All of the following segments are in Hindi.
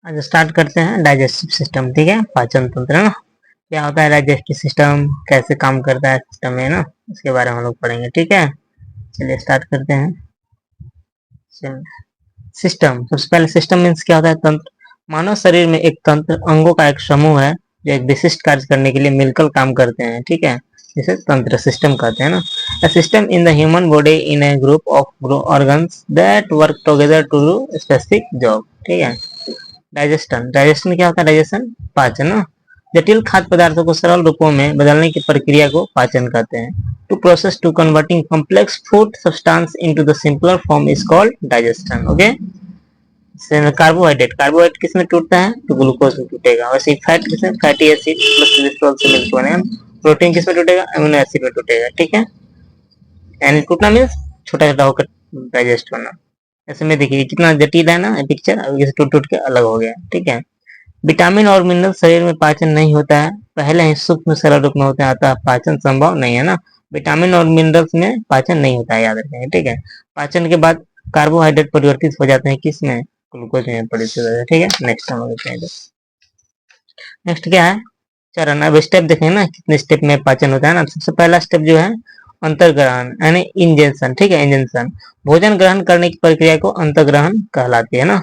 आज स्टार्ट करते हैं डाइजेस्टिव सिस्टम। ठीक है, पाचन तंत्र है ना, क्या होता है डाइजेस्टिव सिस्टम, कैसे काम करता है सिस्टम है ना, इसके बारे में हम लोग पढ़ेंगे। ठीक है, चलिए स्टार्ट करते हैं। सिस्टम, सबसे पहले सिस्टम मीन्स क्या होता है? तंत्र। मानव शरीर में एक तंत्र अंगों का एक समूह है जो एक विशिष्ट कार्य करने के लिए मिलकर काम करते हैं। ठीक है, जिसे तंत्र सिस्टम कहते हैं ना। A system in the human body in a group of organs that work together to do a specific job। ठीक है, डाइजेशन, डाइजेशन क्या होता है? डाइजेशन पाचन ना। जटिल खाद्य पदार्थों को सरल रूपों में बदलने की प्रक्रिया को पाचन कहते हैं। To process to converting complex food substance into the simpler form is called digestion. Okay, carbohydrate, carbohydrate किसमें टूटता है? तो ग्लूकोज में टूटेगा। वैसे फैट किसमें? फैटी एसिड प्लस कोलेस्ट्रॉल से मिलकर बने। प्रोटीन किसमें टूटेगा? अमीनो एसिड में टूटेगा। ठीक है, यानी टूटना मीन्स छोटा छोटा होकर डाइजेस्ट होना। ऐसे में देखिए कितना जटिल है ना पिक्चर, अब इसे टूट टूट के अलग हो गया। ठीक है, विटामिन और मिनरल शरीर में पाचन नहीं होता है, पहले ही सूक्ष्म सरल रूप में होते हैं, अतः पाचन संभव नहीं है ना। विटामिन और मिनरल्स में पाचन नहीं होता है, याद रखेंगे। ठीक है, पाचन के बाद कार्बोहाइड्रेट परिवर्तित हो जाते हैं किसमें? ग्लूकोज में परिवर्तित हो जाते हैं। ठीक है, नेक्स्ट हम देखते हैं। नेक्स्ट क्या है? चरण। अब स्टेप देखेंगे ना कितने स्टेप में पाचन होता है ना। सबसे पहला स्टेप जो है अंतर्ग्रहण यानी इंजेंशन। ठीक है, इंजेंशन भोजन ग्रहण करने की प्रक्रिया को अंतर्ग्रहण कहलाती है ना।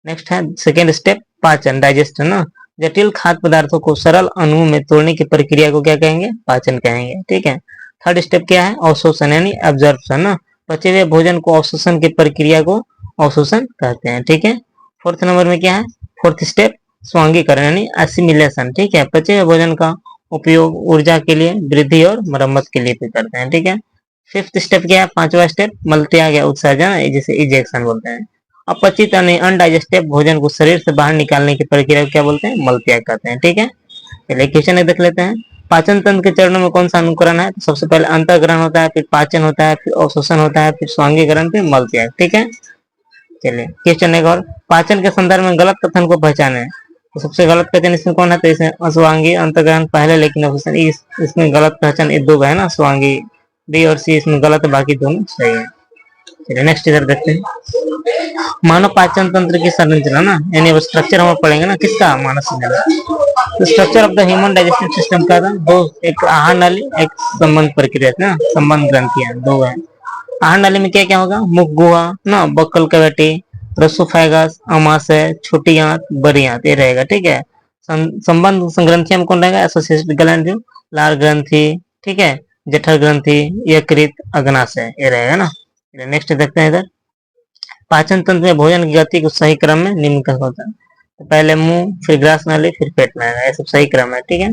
नेक्स्ट है सेकेंड स्टेप पाचन, डाइजेशन ना। जटिल खाद्य पदार्थों को सरल अणुओं में तोड़ने की प्रक्रिया को क्या कहेंगे? पाचन कहेंगे। ठीक है, थर्ड स्टेप क्या है? अवशोषण यानी एब्जॉर्प्शन ना। पचे हुए भोजन को अवशोषण की प्रक्रिया को अवशोषण कहते हैं। ठीक है, फोर्थ नंबर में क्या है? फोर्थ स्टेप स्वांगीकरण यानी एसिमिलेशन। ठीक है, पचे हुए भोजन का उपयोग ऊर्जा के लिए, वृद्धि और मरम्मत के लिए भी करते हैं। ठीक है, फिफ्थ स्टेप क्या है? पांचवा स्टेप मल त्याग या उत्सर्जन, जिसे इजेक्शन बोलते हैं। अपचित यानी अनडाइजेस्टेड भोजन को शरीर से बाहर निकालने की प्रक्रिया को क्या बोलते हैं? मल त्याग कहते हैं। ठीक है, चलिए क्वेश्चन देख लेते हैं। पाचन तंत्र के चरणों में कौन सा अनुकरण है? तो सबसे पहले अंतर्ग्रहण होता है, फिर पाचन होता है, फिर अवशोषण होता है, फिर स्वांगीकरण, फिर मल त्याग। ठीक है, चलिए क्वेश्चन एक और। पाचन के संदर्भ में गलत कथन को पहचाने। तो सबसे गलत कथन इसमें कौन है? तो इसमें अस्वांगी अंतर्ग्रहण पहले, लेकिन अवशोषण इसमें गलत पहचान दो है ना, स्वांगी। बी और सी इसमें गलत, बाकी दोनों सही है। चलिए नेक्स्ट इधर देखते हैं। मानव पाचन तंत्र की संरचना ना, यानी स्ट्रक्चर हम पढ़ेंगे ना किसका? मानव संरचना। तो structure of the human digestive system का था दो, एक आहार नाली, एक संबंध प्रक्रिया ना, संबंध ग्रंथियां दो है। आहार नाली में क्या क्या होगा? मुख गुहा ना, बक्कल कैविटी, रसोफेगस, आमाशय, छोटी आंत, बड़ी आंत, ये रहेगा। ठीक है, संबंध ग्रंथियां में कौन रहेगा? एसोसिएटेड ग्लैंड, लार ग्रंथि, ठीक है, जठर ग्रंथि, यकृत, अग्नाशय, ये रहेगा ना। नेक्स्ट देखते हैं इधर। पाचन तंत्र में भोजन की गति को सही क्रम में निम्न का होता है। तो पहले मुंह, फिर ग्रास नाली, फिर पेट में आएगा, ये सब सही क्रम है। ठीक है,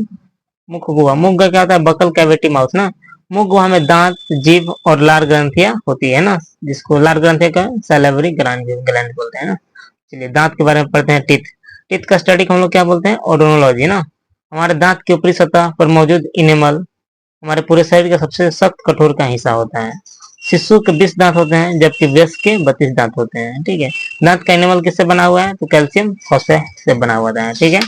मुख गुहा, मुख का क्या होता है? बकल कैविटी माउथ ना। मुख गुहा में दांत, जीभ और लार ग्रंथियां होती है ना, जिसको लार ग्रंथियां का सैलिवरी ग्लैंड बोलते हैं ना। चलिए दांत के बारे में पढ़ते हैं। टीथ, टीथ का स्टडी को हम लोग क्या बोलते हैं? ओडोनोलॉजी ना। हमारे दांत की ऊपरी सतह पर मौजूद इनेमल हमारे पूरे शरीर का सबसे सख्त कठोर का हिस्सा होता है। शिशु के 20 दांत होते हैं, जबकि वयस्क के 32 दांत होते हैं। ठीक है, दांत का एनिमल किससे बना हुआ है? तो कैल्शियम फॉस्फेट से बना हुआ है। ठीक है,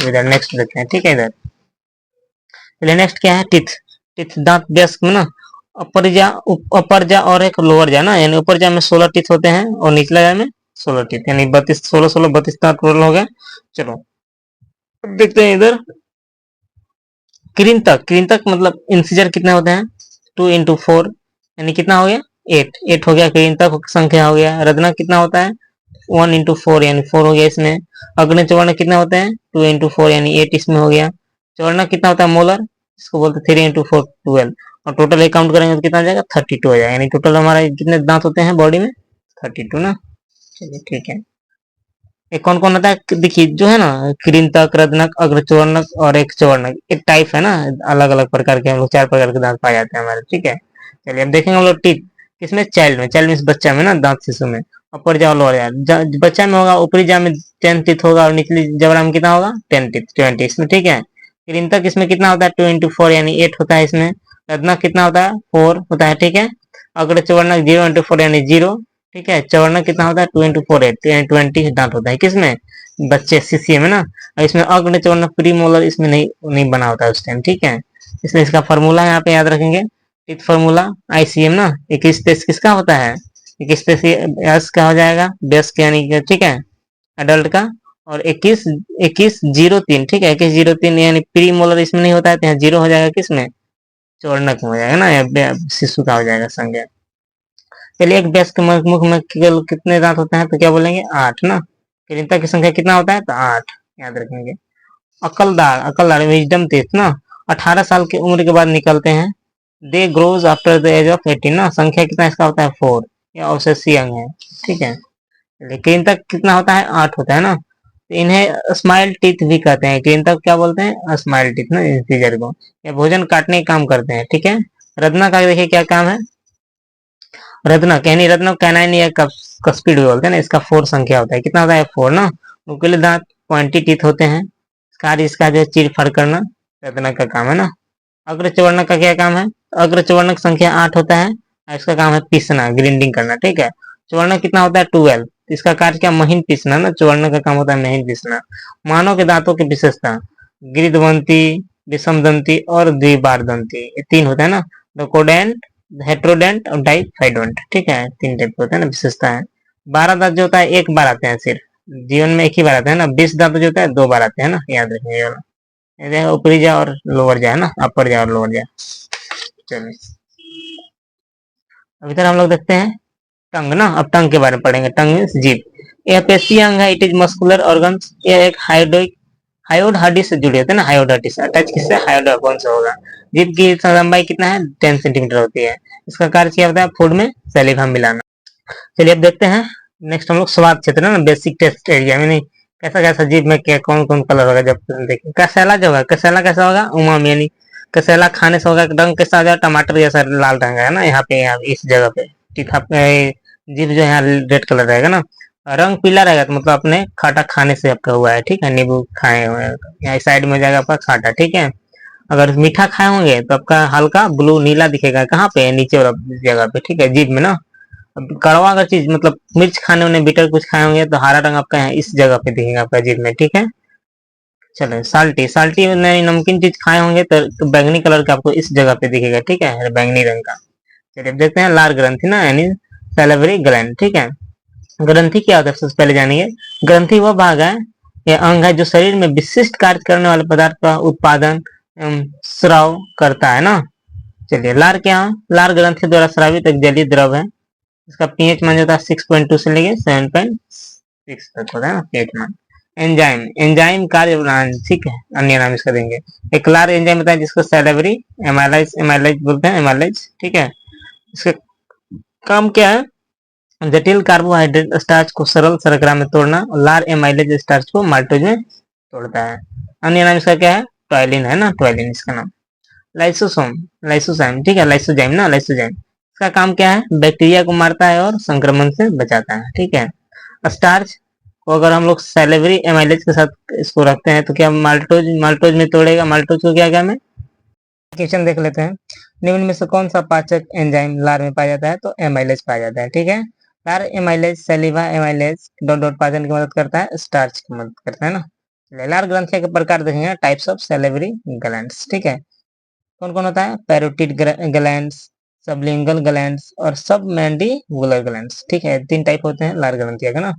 इधर नेक्स्ट देखते हैं। ठीक है, इधर चलिए नेक्स्ट क्या है? टीथ, टीथ दांत वयस्क में ना अपर जा और एक लोअर जा ना, यानी ऊपर जा में 16 टीथ होते हैं और निचला जा में 16 टीथ, यानी 32, 16 16 32 दांत टोटल हो गया। चलो देखते हैं इधर। कृंतक, कृंतक मतलब इंसिजर कितने होते हैं? 2 into 4 यानी कितना हो गया? 8, 8 हो गया कृंतक संख्या हो गया। रत्ना कितना होता है? 1 into 4 यानी 4 हो गया इसमें। अग्नि चवर्ण कितने होते हैं? 2 into 4 यानी 8 इसमें हो गया। चवर्ण कितना होता है? मोलर, इसको बोलते हैं 3 into 4 12, और टोटल एक काउंट करेंगे तो कितना आ जाएगा? 32 हो जाएगा। यानी टोटल हमारा कितने दांत होते हैं बॉडी में? 32 ना। चलिए ठीक है, एक कौन कौन होता है? देखिए जो है ना, कृंतक, रत्नक, अग्रचवर्णक और एक चवर्णक, एक टाइप है ना, अलग अलग प्रकार के हम लोग 4 प्रकार के दांत पाए जाते हैं हमारे। ठीक है, चलिए अब देखेंगे हम लोग टीथ किसमें? चाइल्ड में, चाइल्ड मीन्स बच्चा में ना, दांत शिशु में। ऊपर जाओ लोअर जाओ, बच्चा में होगा ऊपरी जाओ में 10 टीथ होगा और निचली जबड़ा में कितना होगा? 10 टीथ, 20 इसमें। ठीक है, कृंतक इसमें कितना होता है? 2 into 4 यानी 8 होता है इसमें। रत्नक कितना होता है? 4 होता है। ठीक है, अग्रचवर्णक 0 into 4 यानी 0। ठीक है, चवर्ण कितना होता है? 2 into 4 8 यानी 20 दांत होता है किसमें? बच्चे शिशु में ना। और इसमें अग्नि चवर्ण प्री मोलर इसमें नहीं बना होता है उस टाइम। ठीक है, इसलिए इसका फॉर्मूला यहाँ पे याद रखेंगे। टिथ फॉर्मूला ICM ना, एक स्पेस किसका होता है? एक स्पेस एस का हो जाएगा, बेस यानी ठीक है, एडल्ट का, और 21 03, ठीक है, 2103 यानी प्री मोलर इसमें नहीं होता है, तो यहाँ 0 हो जाएगा, किसमें, चवर्णक में हो जाएगा ना, या शिशु का हो जाएगा संज्ञा। चलिए, एक वयस्क मुख में केवल कितने दांत होते हैं, तो क्या बोलेंगे, 8 ना। कृंतक की संख्या कितना होता है, तो 8 याद रखेंगे। अकलदार विजडम टीथ ना, 18 साल की उम्र के बाद निकलते हैं। They grows after the age of 18 ना, संख्या कितना इसका होता है, 4, या अवशेषीय अंग है, ठीक है। कृंतक कितना होता है, 8 होता है ना। तो इन्हें स्माइल टीथ भी कहते हैं, कृंतक क्या बोलते हैं, स्माइल टीथ ना, इंटीजर को। ये भोजन काटने का काम करते हैं, ठीक है। रत्ना का देखिए क्या काम है, रत्न कहनी रत्न कैनाइन या कस्पिड भी बोलते हैं ना, इसका 4 संख्या होता है, कितना होता है, 4 ना। नुकीले दांत पॉइंटी टीथ होते हैं, कार्य इसका जो चीर फाड़ करना रत्न का काम है ना। अग्रचवर्णक का क्या काम है, अग्रचवर्णक संख्या 8 होता है, और इसका काम है पीसना, ग्राइंडिंग करना, ठीक है। चवर्णक कितना होता है, 12, इसका कार्य क्या, महीन पीसना ना, चवर्णक का काम होता है महीन पीसना। मानव के दांतों की विशेषता, गिरिदवंती, विषमदंती और द्विबारदंती, ये 3 होता है ना। डोकोडेंट, हेट्रोडेंट और डाइफाइडोंट, ठीक है, 3 टाइप होता है ना, विशेषता है। 12 दांत जो होता है 1 बार आते हैं सिर्फ, जीवन में 1 ही बार आते हैं ना। 20 दांत जो होता है 2 बार आते हैं ना, याद रखिए ये वाला। ऊपरी जा और लोअर जा है ना, अपर जा और लोअर जा। चलिए, अभी तक हम लोग देखते हैं टंग ना। अब टंग के बारे में पढ़ेंगे। टंग मीन्स जीभ। यह पेशीय अंग है, इट इज मस्कुलर ऑर्गन। यह एक हायोड हड्डी से जुड़े होते हैं ना, हायोड हड्डी से अटैच, किससे, हायोड बोन से होगा। जीभ की लंबाई कितना है, 10 सेंटीमीटर होती है। इसका कार्य क्या होता है, फूड में सैलिवा मिलाना। चलिए अब देखते हैं नेक्स्ट हम लोग स्वाद क्षेत्र ना, बेसिक टेस्ट एरिया में, नहीं कैसा कैसा जीभ में क्या कौन कौन कलर होगा, जब देखें। कसैला जो होगा, कसैला कैसा होगा, उमाम, यानी कसैला खाने से होगा, रंग कैसा हो जाएगा, टमाटर जैसा लाल रंग है ना, यहाँ पे इस जगह पे टीठा जीभ जो है यहाँ रेड कलर रहेगा ना। रंग पीला रहेगा तो मतलब अपने खाटा खाने से आपका हुआ है, ठीक है, नींबू खाए हुए हैं। यहाँ साइड में हो जाएगा आपका खाटा, ठीक है। अगर मीठा खाए होंगे तो आपका हल्का ब्लू नीला दिखेगा, कहाँ पे, नीचे वाला जगह पे, ठीक है, जीभ में ना। अब कड़वा अगर चीज मतलब मिर्च खाने होने, बिटर कुछ खाए होंगे तो हरा रंग आपका यहाँ इस जगह पे दिखेगा आपका जीभ में, ठीक है। चलो, साल्टी साल्टी नमकीन चीज खाए होंगे तो बैंगनी कलर का आपको इस जगह पे दिखेगा, ठीक है, बैंगनी रंग का। चलिए अब देखते हैं लार ग्रंथि ना, यानी सैलिवरी ग्लैंड, ठीक है। ग्रंथि क्या होता है, सबसे पहले जानिए। ग्रंथि वह भाग है या अंग है जो शरीर में विशिष्ट कार्य करने वाले पदार्थ का उत्पादन एवं स्राव करता है ना। चलिए, लार क्या है, लार ग्रंथि द्वारा स्रावित एक जलीय द्रव है। इसका पीएच मान जाता है 6.2 से लेके 7.6 तक होता है ना, पीएच मान। एंजाइम, एंजाइम कार्य प्रणाली, ठीक है, अन्य नाम इसका देंगे। एक लार एंजाइम होता है जिसको सैलिवरी एमाइलेज एमाइलेज बोलते हैं, एमाइलेज, ठीक है। इसका काम क्या है, जटिल कार्बोहाइड्रेट स्टार्च को सरल शर्करा में तोड़ना, और लार एमाइलेज स्टार्च को माल्टोज में तोड़ता है। अन्य नाम इसका क्या है, टॉयलिन है ना, टॉयलिन इसका नाम। लाइसोसोम, लाइसोजाइम, ठीक है, लाइसोजाइम ना, लाइसोजाइम इसका काम क्या है, बैक्टीरिया को मारता है और संक्रमण से बचाता है, ठीक है। स्टार्च को अगर हम लोग सैलिवरी एमाइलेज के साथ इसको रखते हैं तो क्या माल्टोज माल्टोज में तोड़ेगा, माल्टोज को क्या क्या में। क्वेश्चन देख लेते हैं। निम्न में से कौन सा पाचक एंजाइम लार में पाया जाता है, तो एमाइलेज पाया जाता है, ठीक है। लार एमाइलेज सैलिवा एमाइलेज डॉट डॉट पाचन की मदद करता है, स्टार्च की मदद करता है ना। लार ग्रंथि के प्रकार देखेंगे, टाइप्स ऑफ सैलिवरी ग्लैंड्स, ठीक है। कौन कौन होता है, पैरोटिड ग्लैंड्स, सबलिंगल ग्लैंड्स और सबमैंडिबुलर ग्लैंड्स, ठीक है, 3 टाइप होते हैं लार ग्रंथि का ना।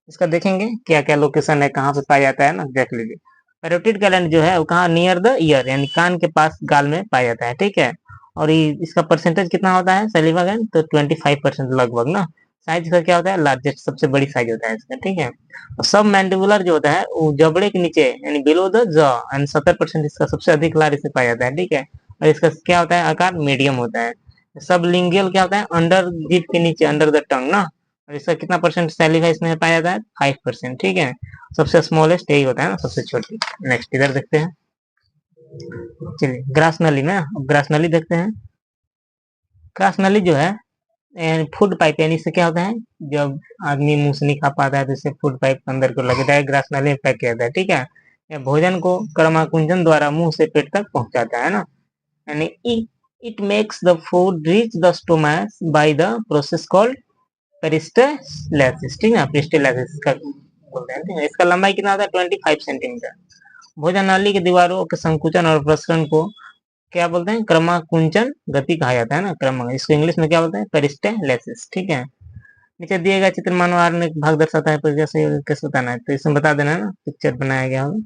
इसका देखेंगे क्या क्या लोकेशन है, कहाँ पे पाया जाता है ना, देख लीजिए। पैरोटिड ग्लैंड जो है वो कहाँ, नियर द ईयर, यानी कान के पास, गाल में पाया जाता है, ठीक है। और ये इसका परसेंटेज कितना होता है सैलिवा ग्लैंड, तो 25% लगभग ना। साइज का क्या होता है, लार्जेस्ट, सबसे बड़ी साइज होता है इसका, ठीक है। और सब मैंडिबुलर जो होता है वो जबड़े के नीचे यानी बिलो द जॉ, एंड 70% इसका सबसे अधिक लार इसे पाया जाता है, ठीक है। और इसका क्या होता है, आकार मीडियम होता है। सब लिंगियल क्या होता है, अंडर जीभ के नीचे, अंडर द टंग ना। और इसका कितना परसेंट सैलिवा इसमें पाया जाता है, 5%, ठीक है। सबसे स्मॉलेस्ट यही होता है ना, सबसे छोटी। नेक्स्ट इधर देखते हैं। चलिए, ग्रास नली में, अब ग्रास नली देखते हैं। ग्रास नली जो है फूड पाइप, यानी इससे क्या होता है, जब आदमी मुंह से नहीं खा पाता है तो इसे फूड पाइप अंदर को लगता है, ग्रास नली में पैक किया जाता है, ठीक है। यह भोजन को क्रमाकुंजन द्वारा मुंह से पेट तक पहुंचाता है ना, यानी it makes the food reach the stomach by the process called peristalsis, ठीक है, पेरिस्टालसिस का बोलते हैं, ठीक है। इसका लंबाई कितना होता है, 25 सेंटीमीटर। भोजन नाली की दीवारों के संकुचन और प्रसरण को क्या बोलते हैं, क्रमाकुंचन गति कहा जाता है ना, क्रम, इसको इंग्लिश में क्या बोलते हैं, पेरिस्टालसिस, ठीक है। नीचे दिए गए चित्र मानव आणविक भाग दर्शाता है, प्रक्रिया सही कैसे बताना है, तो इसमें बता देना है ना, पिक्चर बनाया गया होगा।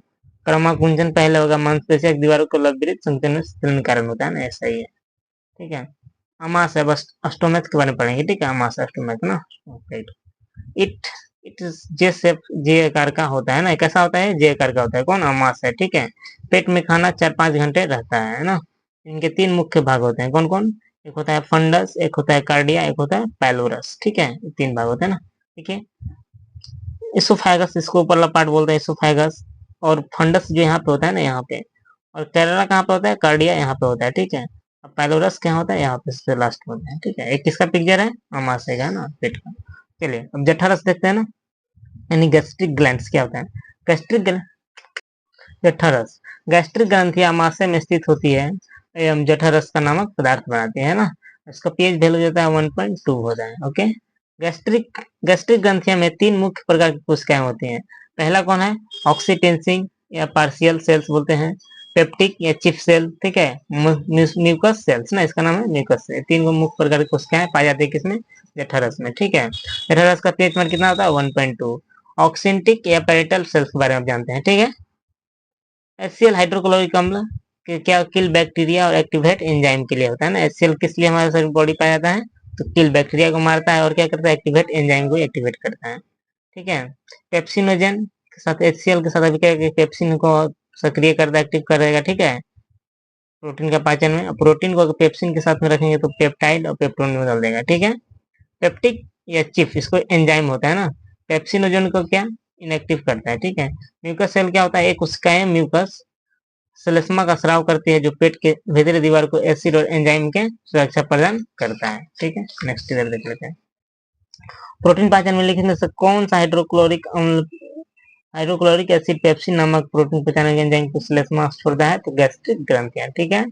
क्रमाकुंचन पहले होगा, मांसपेशियां दीवारों को लंबरित संकीर्ण कारण होता है ना, ऐसा ही है, ठीक है। अमास है, बस स्टोमैथ के बारे में पढ़ेंगे, ठीक है, अमास स्टोमैथ ना, right. It it J shape, J आकार का होता है ना, कैसा होता है, जे आकार का होता है, कौन, अमास है, ठीक है। पेट में खाना 4-5 घंटे रहता है ना। इनके 3 मुख्य भाग होते हैं, कौन कौन, एक होता है फंडस, एक होता है कार्डिया, एक होता है पाइलोरस, ठीक है, 3 भाग होते हैं ना, ठीक है। इसोफेगस, इसको ऊपरला पार्ट बोलते हैं इसोफेगस, और फंडस जो यहाँ पे होता है ना, यहाँ पे, और कैरला कहाँ पे होता है, कार्डिया यहाँ पे होता है, ठीक है। अब पाइलोरस क्या होता है, यहाँ पे सबसे लास्ट में होता है, ठीक है। एक किसका पिक्चर है, अमाशय का ना, पेट का। चलिए अब जठरस देखते हैं ना, यानी गैस्ट्रिक ग्लैंड्स क्या होता है, गैस्ट्रिक जठरस, गैस्ट्रिक ग्रंथि अमाशय में स्थित होती है एवं जठरस का नामक पदार्थ बनाती है ना। इसका पीएच वैल्यू जो होता है 1.2 होता है, ओके। गैस्ट्रिक गैस्ट्रिक ग्रंथियों में 3 मुख्य प्रकार की कोशिकाएं होती हैं। पहला कौन है, ऑक्सीटेंसिंग या पार्शियल सेल्स बोलते हैं, पेप्टिक या चिप सेल, ठीक है, म्यूकस सेल्स ना, इसका नाम है म्यूकस सेल। 3 मुख्य प्रकार की कोशिकाएं पाई जाती है किसमें, जठरस में, ठीक है। जठरस का पीएच मान कितना होता है, 1.2। ऑक्सिंटिक या पेरिटल सेल्स के बारे में जानते हैं, ठीक है। HCl हाइड्रोक्लोरिक अम्ल क्या किल बैक्टीरिया और एक्टिवेट एंजाइम के लिए होता है ना। HCl किस लिए हमारे शरीर बॉडी पाया जाता है, तो किल बैक्टीरिया को मारता है और क्या करता है, एक्टिवेट एंजाइम को एक्टिवेट करता है, ठीक है। पेप्सिनोजन के साथ HCl के साथ अभी क्या पेप्सिन को सक्रिय करता है, एक्टिव करेगा, ठीक है, प्रोटीन का पाचन में। प्रोटीन को अगर पेप्सिन के साथ में रखेंगे तो पेप्टाइड और पेप्टोन में बदल देगा, ठीक है। पेप्टिक या चिप, इसको एंजाइम होता है ना, पेप्सिनोजन को क्या इनएक्टिव करता है, ठीक है। म्यूकस सेल क्या होता है, एक उसका है म्यूकस श्लेष्मा का स्राव करती है, जो पेट के भीतरी दीवार को एसिड और एंजाइम के सुरक्षा प्रदान करता है, ठीक है। नेक्स्ट इधर देख लेते हैं, प्रोटीन पाचन में लिखने से कौन सा हाइड्रोक्लोरिक अम्ल, हाइड्रोक्लोरिक एसिड पेप्सिन नामक प्रोटीन पहचाने के एंजाइम को श्लेष्मा छोड़ता है, तो गैस्ट्रिक ग्रंथियां, ठीक है,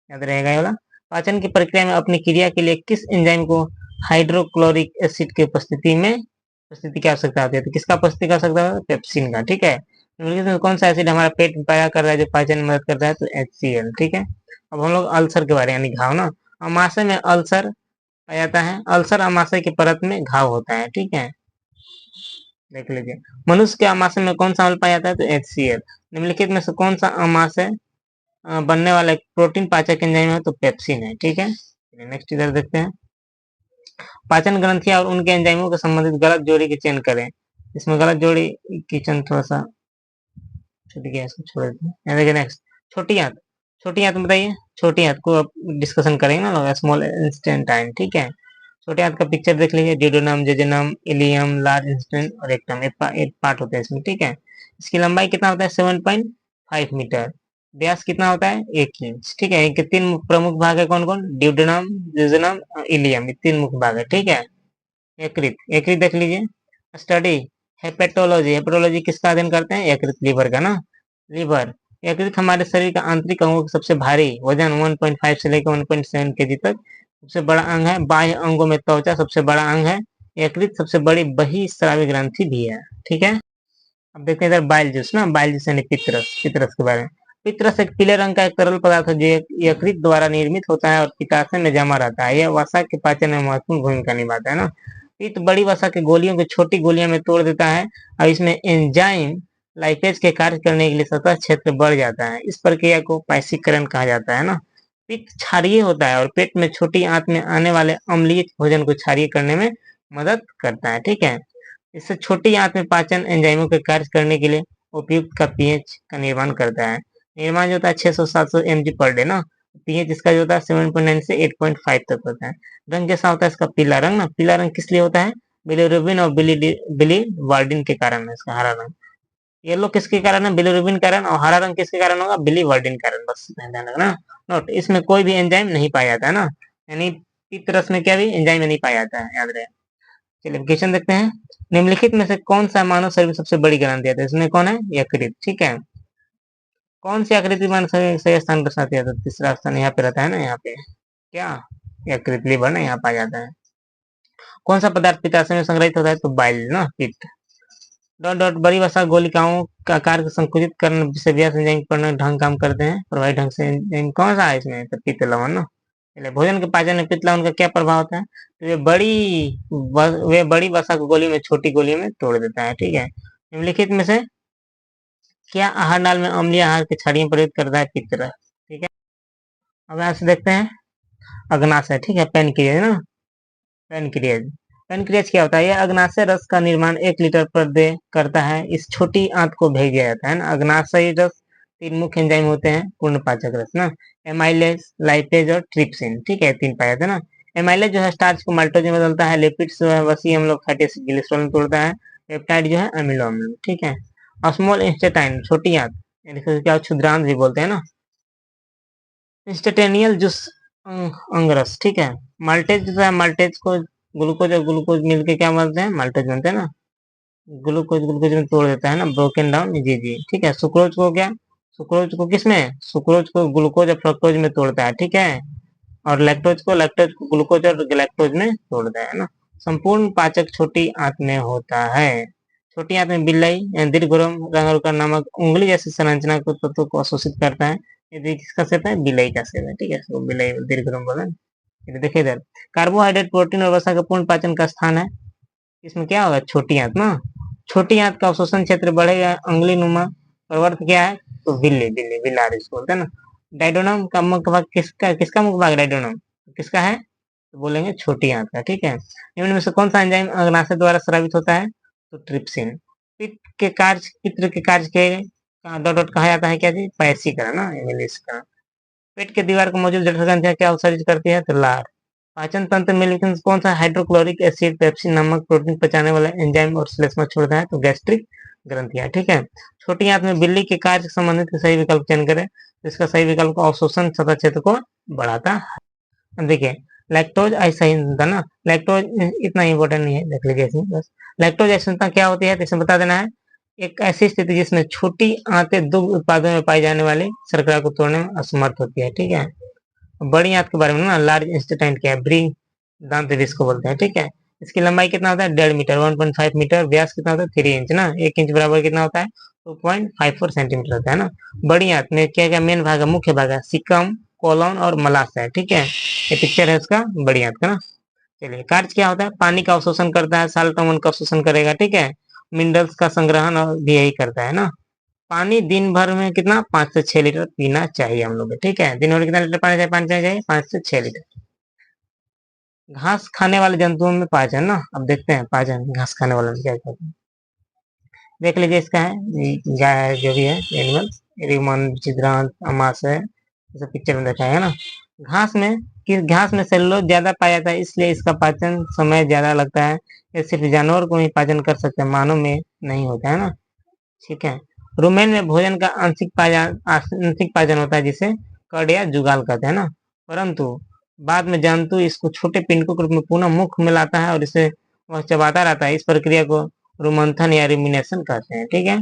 याद रहेगा ये वाला। पाचन की प्रक्रिया में अपनी क्रिया के लिए किस एंजाइम को हाइड्रोक्लोरिक एसिड की उपस्थिति की आवश्यकता होती है, तो किसका उपस्थिति कर सकता है, पेप्सिन का, ठीक है। निम्नलिखित में कौन सा एसिड हमारा पेट में पाया कर रहा है जो पाचन में मदद करता है, तो HCl, ठीक है। अब हम लोग अल्सर के बारे में, यानी घाव ना, अमाशय में अल्सर पाया जाता है, अल्सर अमाशय की परत में घाव होता है, ठीक है, देख लीजिए। मनुष्य के अमाशय में कौन सा अम्ल पाया जाता है, तो HCl। निम्नलिखित में से कौन सा अमाशय बनने वाला एक प्रोटीन पाचक एंजाइम है, तो पेप्सिन है, ठीक है। नेक्स्ट इधर देखते हैं, पाचन ग्रंथियां और उनके एंजाइमों के संबंधित गलत जोड़ी की चयन करें। इसमें गलत जोड़ी की चयन थोड़ा सा छूट गया, इसको छोड़ देते हैं। देखिए नेक्स्ट, छोटी आंत, छोटी आंत बताइए, छोटी आंत को डिस्कशन करेंगे ना लोग, स्मॉल इंस्टेंटाइन, ठीक है। छोटे आंत का पिक्चर देख लीजिए, डिडोनम, जेजुनम, इलियम, लार्ज इंस्टेंट और रेक्टम, एक पार्ट होता है इसमें, ठीक है। इसकी लंबाई कितना होता है, 7.5 मीटर। व्यास कितना होता है, 1 इंच, ठीक है। इनके 3 प्रमुख भाग है, कौन कौन, ड्यूडेनम, जेजुनम, इलियम, ये 3 मुख्य भाग है, ठीक है। यकृत, यकृत देख लीजिए, स्टडी हेपेटोलॉजी, हेपेटोलॉजी किसका अध्ययन करते हैं, यकृत, लीवर का ना, लीवर। यकृत हमारे शरीर का आंतरिक अंगों का सबसे भारी, वजन 1.5 से लेकर 1.7 केजी तक, सबसे बड़ा अंग है। बाह्य अंगों में त्वचा सबसे बड़ा अंग है। यकृत सबसे बड़ी बहिस्रावी ग्रंथि भी है, ठीक है। अब देखते हैं इधर बाइल जूस ना, बाइल जूस यानी पित्रस, पित्रस के बारे में। पित्रस एक पीले रंग का एक तरल पदार्थ है जो यकृत द्वारा निर्मित होता है और पित्ताशय में जमा रहता है। यह वसा के पाचन में महत्वपूर्ण भूमिका निभाता है ना। पित्त बड़ी वसा के गोलियों को छोटी गोलियों में तोड़ देता है और इसमें एंजाइम लाइपेज के कार्य करने के लिए सतह क्षेत्र बढ़ जाता है। इस प्रक्रिया को पाइसीकरण कहा जाता है ना। पित्त क्षारीय होता है और पेट में छोटी आंत में आने वाले अम्लीय भोजन को क्षारीय करने में मदद करता है, ठीक है। इससे छोटी आंत में पाचन एंजाइमों के कार्य करने के लिए उपयुक्त का पीएच का निर्माण करता है। निर्माण जो होता है 600-700 mg पर डे ना। पीएच इसका जो होता है 7.9 से 8.5 तक होता है। रंग कैसा होता है इसका, पीला रंग ना। पीला रंग किस लिए होता है, बिलिरुबिन और बिलीवर्डिन के कारण है इसका हरा रंग। येलो किसके कारण है, बिलिरुबिन कारण, और हरा रंग किसके कारण होगा, बिलीवर्डिन कारण, बस ध्यान रखना। नोट, इसमें कोई भी एंजाइम नहीं पाया जाता है ना, यानी पित्त रस में क्या भी एंजाइम नहीं पाया जाता है, याद रहे। चलिए क्वेश्चन देखते हैं, निम्नलिखित में से कौन सा मानव शरीर में सबसे बड़ी ग्रंथि है, तो इसमें कौन है, यकृत, ठीक है। कौन सी आकृति मानव शरीर सही स्थान दर्शाती है, तो तीसरा स्थान यहाँ पे रहता है ना, यहाँ पे क्या, यकृत, लीवर ना, यहाँ पाया जाता है। कौन सा पदार्थ पित्ताशय में संग्रहित होता है, तो बाइल ना, पित्त। डॉट डॉट, बड़ी वसा गोलिकाओं का आकार को संकुचित करने से व्यास एंजाइम पर ढंग काम करते हैं, प्रभावी ढंग से एंजाइम कौन सा है इसमें, तो पित्त लवण ना। चलिए, भोजन के पाचन में पित्तला उनका क्या प्रभाव होता है? तो वे बड़ी वसा को गोली में छोटी गोली में तोड़ देता है। ठीक है, निम्नलिखित में से क्या आहार नाल में अम्लीय आहार की छड़ियां प्रयुक्त करता है? पित्तरस। ठीक है, अब यहाँ से देखते हैं अग्नाशय। ठीक है, पेनक्रियाज ना, पेनक्रियाज। पेनक्रियाज क्या होता है? यह अग्नाशय रस का निर्माण 1 लीटर पर डे करता है। इस छोटी आंत को भेज दिया जाता है ना। अग्नाशय रस 3 मुख्य एंजाइम होते हैं पूर्ण पाचक रस ना, एमाइलेज, लाइपेज और ट्रिप्सिन। ठीक है, 3 पाए जाते हैं ना। एमाइलेज जो है स्टार्च को माल्टोज में बदलता है, लिपिड्स जो है वसी अम्ल फैटी एसिड ग्लिसरॉल में तोड़ता है, पेप्टाइड जो है अमीनो अम्ल। ठीक है, स्मॉल इंस्टेटाइन छोटी आंत, क्या क्षुद्रांत भी बोलते हैं ना, इंस्टेटेनियल जूस अंगरस। ठीक है, माल्टेज जो है माल्टेज को ग्लूकोज और ग्लूकोज मिलके क्या बनते हैं? माल्टेज बनते हैं ना। ग्लूकोज ग्लूकोज में तोड़ देता है ना, ब्रोकन डाउन। जी जी, ठीक है। सुक्रोज को क्या? सुक्रोज को किसमें? सुक्रोज को ग्लूकोज और फ्रक्टोज में तोड़ता है। ठीक है, और लैक्टोज को ग्लूकोज और गैलेक्टोज में तोड़ता है ना। संपूर्ण पाचक छोटी आंत में होता है। छोटी आंत में बिल्लाई दीर्घोरम रंग नामक उंगली जैसी संरचना को तत्व को अवशोषित करता है। ये किसका सेप है? बिलाई का सेप है। ठीक है, तो बिलाई दीर्घोरम बोला। देखिए इधर, कार्बोहाइड्रेट प्रोटीन और वसा का पूर्ण पाचन का स्थान है। इसमें क्या होगा? छोटी आंत ना। छोटी आंत का अवशोषण क्षेत्र बढ़ेगा, अंगुली नुमा प्रवर्त क्या है? तो बिल्ली, बिल्ली बिलार इसको बोलते हैं ना। डायडोनम का मुख्य भाग किसका? किसका मुख्य भाग डायडोनम किसका है? तो बोलेंगे छोटी आंत का। ठीक है, निम्न में से कौन सा एंजाइम अग्नाशय द्वारा स्रावित होता है? तो ट्रिप्सिन। पित्त के कार्य के डॉट डॉट कहा जाता है क्या जी? पैसीकरण ना, इंग्लिश का। पेट के दीवार को मौजूद जठर ग्रंथियां क्या उत्सर्जित करती है? तो लार। पाचन तंत्र में लेकिन कौन सा हाइड्रोक्लोरिक एसिड पेप्सिन नामक प्रोटीन पचाने वाला एंजाइम और श्लेष्मा छोड़ता है? तो गैस्ट्रिक ग्रंथियां। ठीक है, छोटी आंत में बिल्ली के कार्य से संबंधित सही विकल्प चयन करें। तो इसका सही विकल्प अवशोषण सतह क्षेत्र को बढ़ाता है। अब देखिए, लैक्टोज असहिष्णुता ना, लैक्टोज इतना इंपॉर्टेंट नहीं है, देख लीजिए इसमें बस। लैक्टोज असहिष्णुता क्या होती है? तो इसमें बता देना है, एक ऐसी स्थिति जिसमें छोटी आंतें दुग्ध उत्पादन में पाई जाने वाली शर्करा को तोड़ने में असमर्थ होती है। ठीक है, बड़ी आंत के बारे में ना, लार्ज इंस्टेटाइन क्या है? ब्री दांत जिसको बोलते हैं। ठीक है, इसकी लंबाई कितना होता है? 1.5 मीटर, 1.5 मीटर। व्यास कितना होता है? 3 इंच ना। 1 इंच बराबर कितना होता है? 2.54 सेंटीमीटर होता है ना। बड़ी आंत में क्या क्या मेन भाग है? मुख्य भाग है सिकम, कोलन और मलाशय है। ठीक है, ये पिक्चर है उसका बड़ी आंत का ना। चलिए, कार्य क्या होता है? पानी का अवशोषण करता है, साल्ट अमोन का अवशोषण करेगा। ठीक है, मिनरल्स का संग्रहण और भी यही करता है ना। पानी दिन भर में कितना? 5 से 6 लीटर पीना चाहिए हम लोग को। ठीक है, दिन भर कितना लीटर पानी चाहिए? पानी चाहिए 5 से 6 लीटर। घास खाने वाले जंतुओं में पाचन ना, अब देखते हैं पाचन घास खाने वाले में क्या कहते हैं। देख लीजिए, इसका है गाय जो भी है एनिमल, रिमन, चिद्रांत, अमाशय, जैसे पिक्चर में देखा है ना। घास में घास में सेलुलोज ज्यादा पाया जाता है, इसलिए इसका पाचन समय ज्यादा लगता है। ये सिर्फ जानवर को ही पाचन कर सकते हैं, मानव में नहीं होता है ना। ठीक है, रुमेन में भोजन का आंशिक पाचन होता है, जिसे कड़ या जुगाल कहते हैं ना। परंतु बाद में जंतु इसको छोटे पिंडकों के रूप में पुनः मुख में लाता है और इसे वह चबाता रहता है। इस प्रक्रिया को रुमंथन या रिमिनेशन कहते हैं। ठीक है,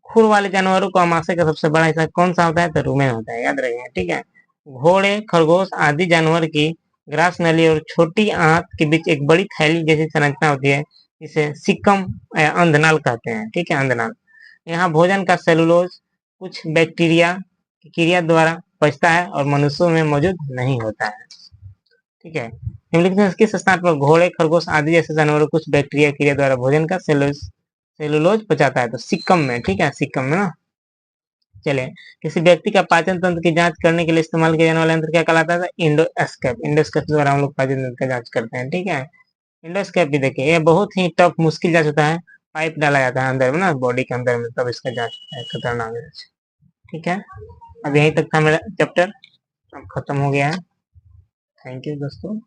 खुर वाले जानवरों को आमाशय का सबसे बड़ा हिस्सा कौन सा होता है? तो रुमेन होता है, याद रखिए। ठीक है, घोड़े, खरगोश आदि जानवर की ग्रास नली और छोटी आंत के बीच एक बड़ी थैली जैसी संरचना होती है, जिसे सिक्कम या अंधनाल कहते हैं। ठीक है, अंधनाल। यहाँ भोजन का सेलुलोज कुछ बैक्टीरिया की क्रिया द्वारा पचता है और मनुष्यों में मौजूद नहीं होता है। ठीक है, निम्नलिखित में किस स्थान पर घोड़े, खरगोश आदि जैसे जानवर कुछ बैक्टीरिया क्रिया द्वारा भोजन का सेलुलोज पचाता है? तो सिक्कम में। ठीक है, सिक्कम में ना। चले, किसी व्यक्ति का पाचन तंत्र की जांच करने के लिए इस्तेमाल किया जाने वाला यंत्र क्या कहलाता है? इंडोस्कोप। इंडोस्कोप द्वारा हम लोग पाचन तंत्र का जांच करते हैं। ठीक है, इंडोस्कोप भी देखिए, ये बहुत ही टफ मुश्किल जांच होता है। पाइप डाला जाता है अंदर में ना, बॉडी के अंदर में, तब इसका जांच होता है, खतरनाक जांच। ठीक है, अब यहीं तक था मेरा चैप्टर, अब खत्म हो गया है। थैंक यू दोस्तों।